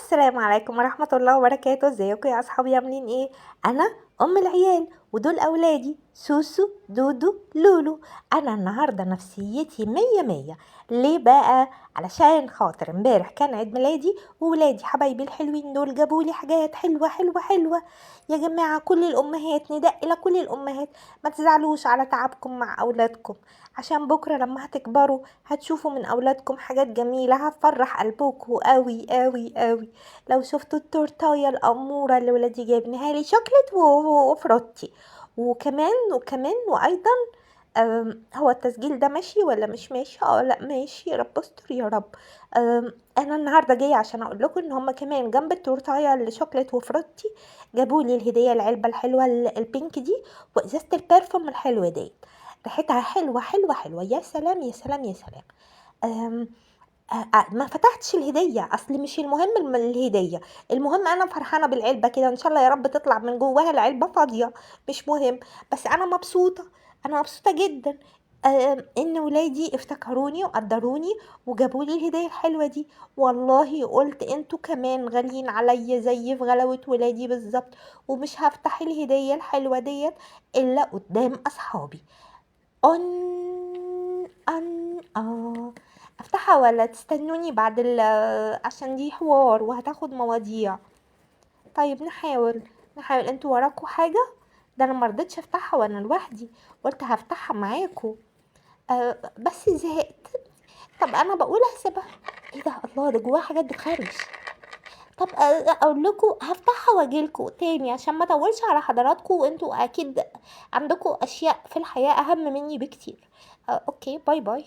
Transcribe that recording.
السلام عليكم ورحمة الله وبركاته. ازيكم يا اصحابي؟ عاملين ايه؟ انا ام العيال ودول اولادي سوسو دودو لولو. انا النهاردة نفسيتي مية مية. ليه بقى؟ علشان خاطر امبارح كان عيد ميلادي وولادي حبايبي الحلوين دول جابولي حاجات حلوة حلوة حلوة. يا جماعة كل الامهات، نداء الى كل الامهات، ما تزعلوش على تعبكم مع اولادكم، عشان بكرة لما هتكبروا هتشوفوا من اولادكم حاجات جميلة هتفرح قلبكم قوي قوي قوي. لو شفتوا التورتايه الاموره اللي ولادي جايبينها لي شوكليت وفروتي، وكمان وايضا هو التسجيل ده ماشي ولا مش ماشي؟ لا ماشي، يا رب استر يا رب. انا النهارده جايه عشان اقول لكم ان هم كمان جنب التورتايه اللي شوكليت وفروتي جابوا لي الهديه، العلبه الحلوه البينك دي وازازه البرفيوم الحلوه دي، ريحتها حلوه حلوه حلوه. يا سلام يا سلام يا سلام. أم ما فتحتش الهدية، اصل مش المهم الهدية، المهم انا فرحانة بالعلبة كده، ان شاء الله يا رب تطلع من جواها العلبة فاضية، مش مهم. بس انا مبسوطة، انا مبسوطة جدا ان ولادي افتكروني وقدروني وجابولي الهدية الحلوة دي. والله قلت انتوا كمان غاليين عليا زي في غلاوة ولادي بالظبط، ومش هفتح الهدية الحلوة ديت الا قدام اصحابي. افتحها ولا تستنوني بعد عشان دي حوار وهتاخد مواضيع. طيب نحاول انتوا وراكوا حاجة؟ ده انا مرضتش افتحها وانا لوحدي، قلت هفتحها معاكوا. بس زهقت. طب انا بقول هسيبها. ايه ده؟ الله، ده جواها حاجات بتخرش. طب اقول لكم هفتحها واجيلكوا تاني عشان ما اطولش على حضراتكم، وانتوا اكيد عندكم اشياء في الحياة اهم مني بكتير. اوكي، باي باي.